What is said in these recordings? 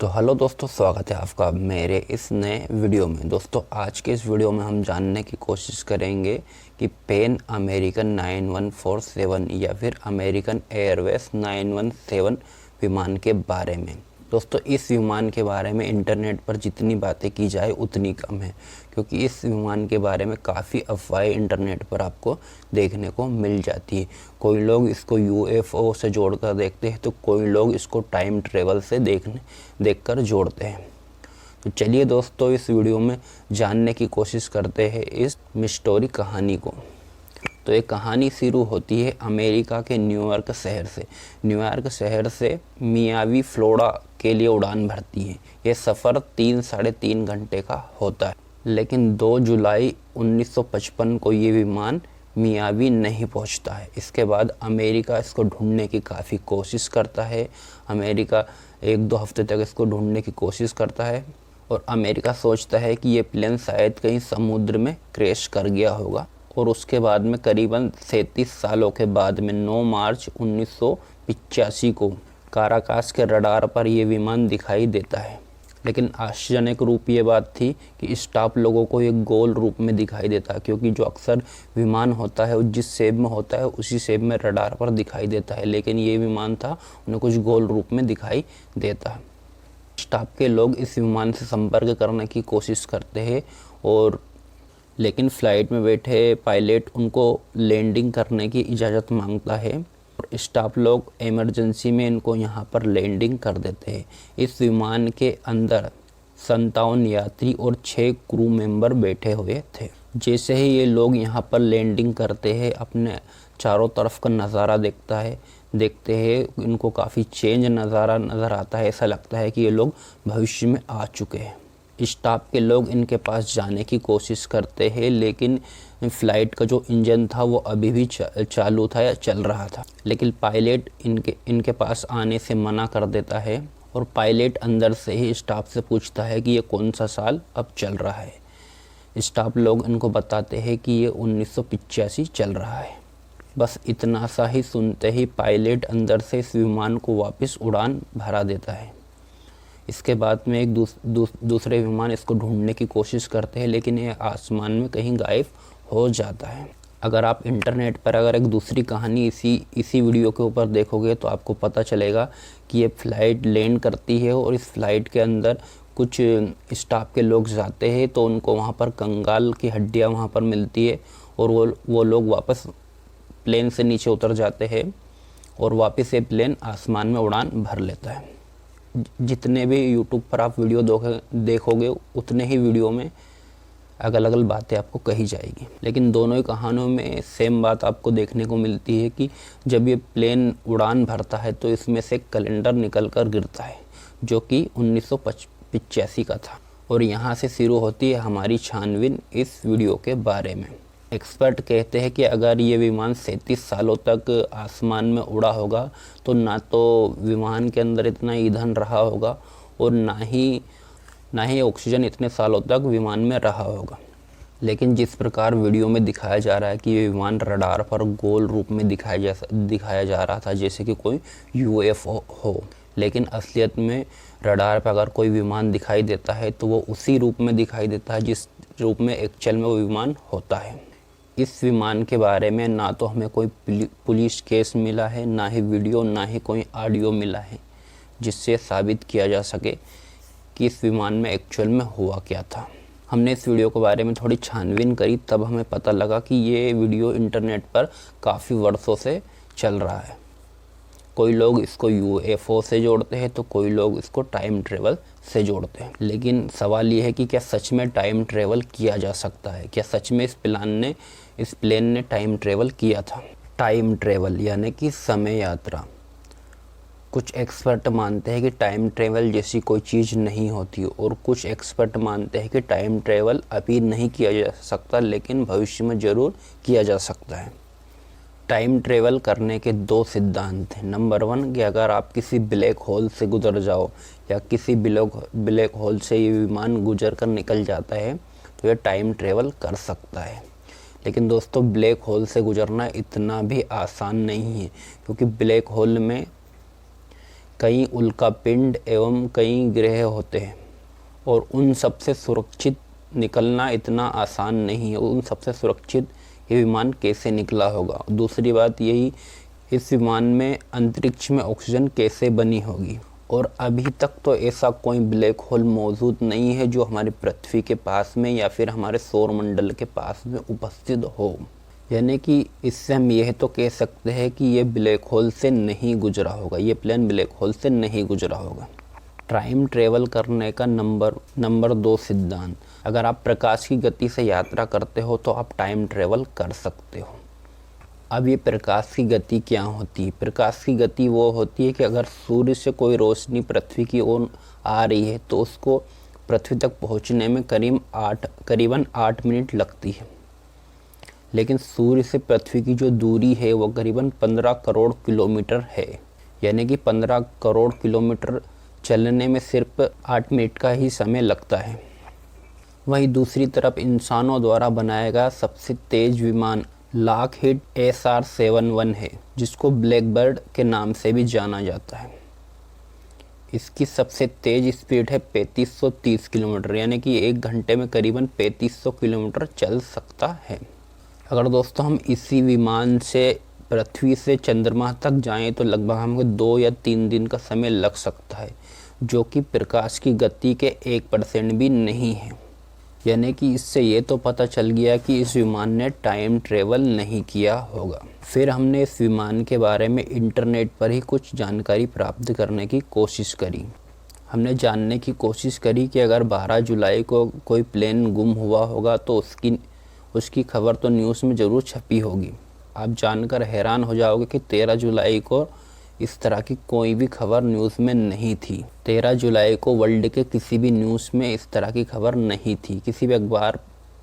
तो हेलो दोस्तों, स्वागत है आपका मेरे इस नए वीडियो में। दोस्तों आज के इस वीडियो में हम जानने की कोशिश करेंगे कि पैन अमेरिकन 9147 या फिर अमेरिकन एयरवेज 917 विमान के बारे में। दोस्तों इस विमान के बारे में इंटरनेट पर जितनी बातें की जाए उतनी कम है, क्योंकि इस विमान के बारे में काफ़ी अफवाहें इंटरनेट पर आपको देखने को मिल जाती है। कोई लोग इसको यूएफओ से जोड़कर देखते हैं, तो कोई लोग इसको टाइम ट्रेवल से देखकर जोड़ते हैं। तो चलिए दोस्तों इस वीडियो में जानने की कोशिश करते हैं इस मिस्टरी कहानी को। तो ये कहानी शुरू होती है अमेरिका के न्यूयॉर्क शहर से। न्यूयॉर्क शहर से मियामी फ्लोरिडा के लिए उड़ान भरती है। ये सफ़र 3-3.5 घंटे का होता है, लेकिन 2 जुलाई 1955 को ये विमान मियामी नहीं पहुंचता है। इसके बाद अमेरिका इसको ढूंढने की काफ़ी कोशिश करता है। अमेरिका 1-2 हफ्ते तक इसको ढूंढने की कोशिश करता है और अमेरिका सोचता है कि ये प्लेन शायद कहीं समुद्र में क्रैश कर गया होगा। और उसके बाद में करीबन 37 सालों के बाद में 9 मार्च 1985 को काराकास के रडार पर यह विमान दिखाई देता है। लेकिन आश्चर्यजनक रूप ये बात थी कि स्टाफ लोगों को एक गोल रूप में दिखाई देता है, क्योंकि जो अक्सर विमान होता है जिस शेप में होता है उसी शेप में रडार पर दिखाई देता है, लेकिन ये विमान था उन्हें कुछ गोल रूप में दिखाई देता है। स्टाफ के लोग इस विमान से संपर्क करने की कोशिश करते हैं लेकिन फ़्लाइट में बैठे पायलट उनको लैंडिंग करने की इजाज़त मांगता है और स्टाफ लोग इमरजेंसी में इनको यहाँ पर लैंडिंग कर देते हैं। इस विमान के अंदर 57 यात्री और 6 क्रू मेंबर बैठे हुए थे। जैसे ही ये लोग यहाँ पर लैंडिंग करते हैं, अपने चारों तरफ का नज़ारा देखते हैं, इनको काफ़ी चेंज नज़ारा नज़र आता है। ऐसा लगता है कि ये लोग भविष्य में आ चुके हैं। स्टाफ के लोग इनके पास जाने की कोशिश करते हैं, लेकिन फ़्लाइट का जो इंजन था वो अभी भी चालू था या चल रहा था। लेकिन पायलट इनके पास आने से मना कर देता है और पायलट अंदर से ही स्टाफ से पूछता है कि ये कौन सा साल अब चल रहा है। स्टाफ लोग इनको बताते हैं कि ये 1985 चल रहा है। बस इतना सा ही सुनते ही पायलट अंदर से इस विमान को वापस उड़ान भरा देता है। इसके बाद में एक दूसरे विमान इसको ढूंढने की कोशिश करते हैं, लेकिन ये आसमान में कहीं गायब हो जाता है। अगर आप इंटरनेट पर एक दूसरी कहानी इसी वीडियो के ऊपर देखोगे तो आपको पता चलेगा कि ये फ़्लाइट लैंड करती है और इस फ़्लाइट के अंदर कुछ स्टाफ के लोग जाते हैं, तो उनको वहाँ पर कंगाल की हड्डियाँ वहाँ पर मिलती है और वो लोग वापस प्लेन से नीचे उतर जाते हैं और वापस ये प्लेन आसमान में उड़ान भर लेता है। जितने भी यूट्यूब पर आप वीडियो देखोगे उतने ही वीडियो में अलग अलग बातें आपको कही जाएगी, लेकिन दोनों ही कहानियों में सेम बात आपको देखने को मिलती है कि जब ये प्लेन उड़ान भरता है तो इसमें से कैलेंडर निकल कर गिरता है, जो कि 1985 का था। और यहाँ से शुरू होती है हमारी छानबीन इस वीडियो के बारे में। एक्सपर्ट कहते हैं कि अगर ये विमान 37 सालों तक आसमान में उड़ा होगा तो ना तो विमान के अंदर इतना ईंधन रहा होगा और ना ही ऑक्सीजन इतने सालों तक विमान में रहा होगा। लेकिन जिस प्रकार वीडियो में दिखाया जा रहा है कि ये विमान रडार पर गोल रूप में दिखाया जा रहा था जैसे कि कोई यूएफओ हो, लेकिन असलियत में रडार पर अगर कोई विमान दिखाई देता है तो वो उसी रूप में दिखाई देता है जिस रूप में एक्चुअल में वो विमान होता है। इस विमान के बारे में ना तो हमें कोई पुलिस केस मिला है, ना ही वीडियो, ना ही कोई ऑडियो मिला है जिससे साबित किया जा सके कि इस विमान में एक्चुअल में हुआ क्या था। हमने इस वीडियो के बारे में थोड़ी छानबीन करी, तब हमें पता लगा कि ये वीडियो इंटरनेट पर काफ़ी वर्षों से चल रहा है। कोई लोग इसको यूएफओ से जोड़ते हैं तो कोई लोग इसको टाइम ट्रेवल से जोड़ते हैं। लेकिन सवाल ये है कि क्या सच में टाइम ट्रेवल किया जा सकता है? क्या सच में इस प्लेन ने टाइम ट्रेवल किया था? टाइम ट्रेवल यानी कि समय यात्रा। कुछ एक्सपर्ट मानते हैं कि टाइम ट्रेवल जैसी कोई चीज़ नहीं होती और कुछ एक्सपर्ट मानते हैं कि टाइम ट्रेवल अभी नहीं किया जा सकता, लेकिन भविष्य में ज़रूर किया जा सकता है। टाइम ट्रेवल करने के 2 सिद्धांत हैं। नंबर 1 कि अगर आप किसी ब्लैक होल से गुजर जाओ या किसी ब्लैक होल से ये विमान गुजर कर निकल जाता है तो ये टाइम ट्रेवल कर सकता है। लेकिन दोस्तों ब्लैक होल से गुजरना इतना भी आसान नहीं है, क्योंकि ब्लैक होल में कई उल्कापिंड एवं कई ग्रह होते हैं और उन सबसे सुरक्षित निकलना इतना आसान नहीं है। उन सबसे सुरक्षित ये विमान कैसे निकला होगा। दूसरी बात यही, इस विमान में अंतरिक्ष में ऑक्सीजन कैसे बनी होगी। और अभी तक तो ऐसा कोई ब्लैक होल मौजूद नहीं है जो हमारी पृथ्वी के पास में या फिर हमारे सौर मंडल के पास में उपस्थित हो। यानी कि इससे हम यह तो कह सकते हैं कि ये ब्लैक होल से नहीं गुजरा होगा, ये प्लेन ब्लैक होल से नहीं गुजरा होगा। टाइम ट्रेवल करने का नंबर 2 सिद्धांत, अगर आप प्रकाश की गति से यात्रा करते हो तो आप टाइम ट्रेवल कर सकते हो। अब ये प्रकाश की गति क्या होती है? प्रकाश की गति वो होती है कि अगर सूर्य से कोई रोशनी पृथ्वी की ओर आ रही है तो उसको पृथ्वी तक पहुंचने में करीबन 8 मिनट लगती है। लेकिन सूर्य से पृथ्वी की जो दूरी है वो करीबन 15 करोड़ किलोमीटर है। यानी कि 15 करोड़ किलोमीटर चलने में सिर्फ 8 मिनट का ही समय लगता है। वहीं दूसरी तरफ इंसानों द्वारा बनाया गया सबसे तेज विमान लॉकहीड SR-71 है, जिसको ब्लैकबर्ड के नाम से भी जाना जाता है। इसकी सबसे तेज स्पीड है 3530 किलोमीटर, यानी कि 1 घंटे में करीबन 3500 किलोमीटर चल सकता है। अगर दोस्तों हम इसी विमान से पृथ्वी से चंद्रमा तक जाएं तो लगभग हमें 2 या 3 दिन का समय लग सकता है, जो कि प्रकाश की गति के 1% भी नहीं है। यानी कि इससे ये तो पता चल गया कि इस विमान ने टाइम ट्रेवल नहीं किया होगा। फिर हमने इस विमान के बारे में इंटरनेट पर ही कुछ जानकारी प्राप्त करने की कोशिश करी। हमने जानने की कोशिश करी कि अगर 12 जुलाई को कोई प्लेन गुम हुआ होगा तो उसकी खबर तो न्यूज़ में ज़रूर छपी होगी। आप जानकर हैरान हो जाओगे कि 13 जुलाई को इस तरह की कोई भी खबर न्यूज़ में नहीं थी। 13 जुलाई को वर्ल्ड के किसी भी न्यूज़ में इस तरह की खबर नहीं थी, किसी भी अखबार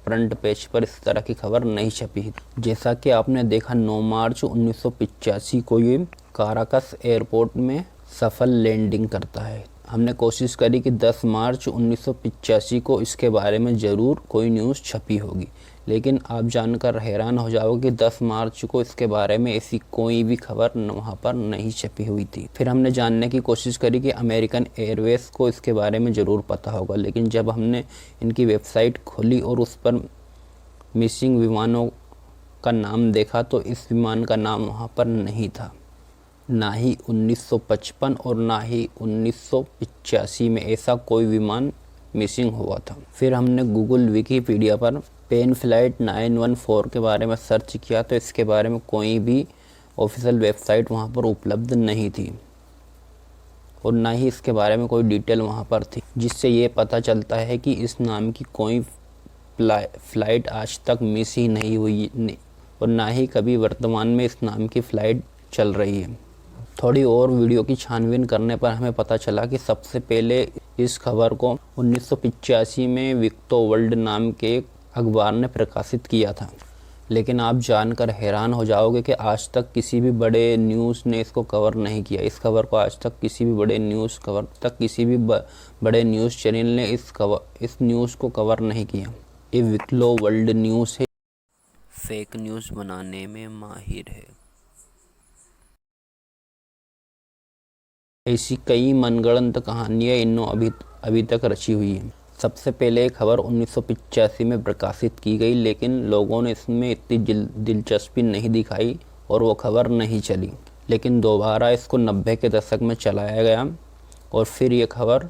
फ्रंट पेज पर इस तरह की खबर नहीं छपी। जैसा कि आपने देखा 9 मार्च 1985 को ये काराकस एयरपोर्ट में सफल लैंडिंग करता है। हमने कोशिश करी कि 10 मार्च 1985 को इसके बारे में ज़रूर कोई न्यूज़ छपी होगी, लेकिन आप जानकर हैरान हो जाओगे कि 10 मार्च को इसके बारे में ऐसी कोई भी खबर वहाँ पर नहीं छपी हुई थी। फिर हमने जानने की कोशिश करी कि अमेरिकन एयरवेज को इसके बारे में ज़रूर पता होगा, लेकिन जब हमने इनकी वेबसाइट खोली और उस पर मिसिंग विमानों का नाम देखा तो इस विमान का नाम वहाँ पर नहीं था। ना ही 1955 और ना ही 1985 में ऐसा कोई विमान मिसिंग हुआ था। फिर हमने गूगल विकीपीडिया पर पेन फ्लाइट 914 के बारे में सर्च किया तो इसके बारे में कोई भी ऑफिशियल वेबसाइट वहाँ पर उपलब्ध नहीं थी और ना ही इसके बारे में कोई डिटेल वहाँ पर थी, जिससे ये पता चलता है कि इस नाम की कोई फ़्लाइट आज तक मिस ही नहीं हुई और ना ही कभी वर्तमान में इस नाम की फ़्लाइट चल रही है। थोड़ी और वीडियो की छानबीन करने पर हमें पता चला कि सबसे पहले इस खबर को 1985 में विक्टो वर्ल्ड नाम के एक अखबार ने प्रकाशित किया था, लेकिन आप जानकर हैरान हो जाओगे कि आज तक किसी भी बड़े न्यूज़ ने इसको कवर नहीं किया। इस खबर को आज तक किसी भी बड़े बड़े न्यूज़ चैनल ने इस न्यूज़ को कवर नहीं किया। ये विक्टो वर्ल्ड न्यूज़ है, फेक न्यूज़ बनाने में माहिर है। ऐसी कई मनगढ़ंत कहानियाँ इन्होंने अभी तक रची हुई हैं। सबसे पहले एक खबर 1985 में प्रकाशित की गई, लेकिन लोगों ने इसमें इतनी दिलचस्पी नहीं दिखाई और वो खबर नहीं चली। लेकिन दोबारा इसको 90 के दशक में चलाया गया और फिर ये खबर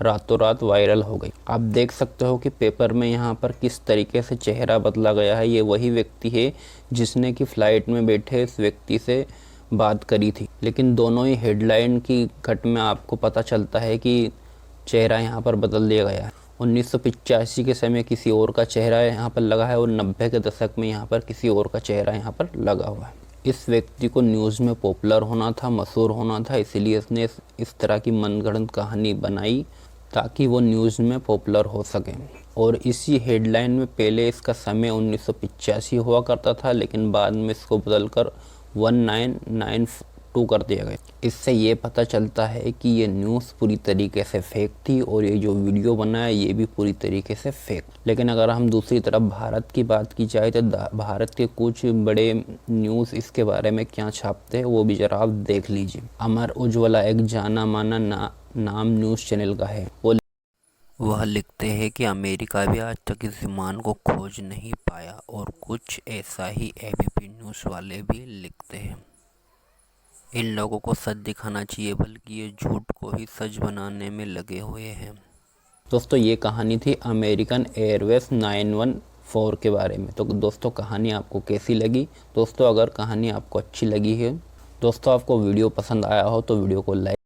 रातों रात वायरल हो गई। आप देख सकते हो कि पेपर में यहाँ पर किस तरीके से चेहरा बदला गया है। ये वही व्यक्ति है जिसने कि फ़्लाइट में बैठे इस व्यक्ति से बात करी थी, लेकिन दोनों ही हेडलाइन की कट में आपको पता चलता है कि चेहरा यहाँ पर बदल दिया गया है। 1985 के समय किसी और का चेहरा यहाँ पर लगा है और 90 के दशक में यहाँ पर किसी और का चेहरा यहाँ पर लगा हुआ है। इस व्यक्ति को न्यूज़ में पॉपुलर होना था, मशहूर होना था, इसीलिए इसने इस तरह की मनगढ़ंत कहानी बनाई ताकि वो न्यूज़ में पॉपुलर हो सके। और इसी हेडलाइन में पहले इसका समय 1985 हुआ करता था, लेकिन बाद में इसको बदलकर 1992 2 कर दिया गया। इससे ये पता चलता है कि ये न्यूज़ पूरी तरीके से फेक थी और ये जो वीडियो बना है ये भी पूरी तरीके से फेक। लेकिन अगर हम दूसरी तरफ भारत की बात की जाए तो भारत के कुछ बड़े न्यूज़ इसके बारे में क्या छापते हैं वो भी ज़रा आप देख लीजिए। अमर उज्ज्वला एक जाना माना नाम न्यूज़ चैनल का है। वह लिखते हैं कि अमेरिका भी आज तक इस विमान को खोज नहीं पाया, और कुछ ऐसा ही एबीपी न्यूज़ वाले भी लिखते हैं। इन लोगों को सच दिखाना चाहिए, बल्कि ये झूठ को ही सच बनाने में लगे हुए हैं। दोस्तों ये कहानी थी अमेरिकन एयरवेज 914 के बारे में। तो दोस्तों कहानी आपको कैसी लगी? दोस्तों अगर कहानी आपको अच्छी लगी है, दोस्तों आपको वीडियो पसंद आया हो तो वीडियो को लाइक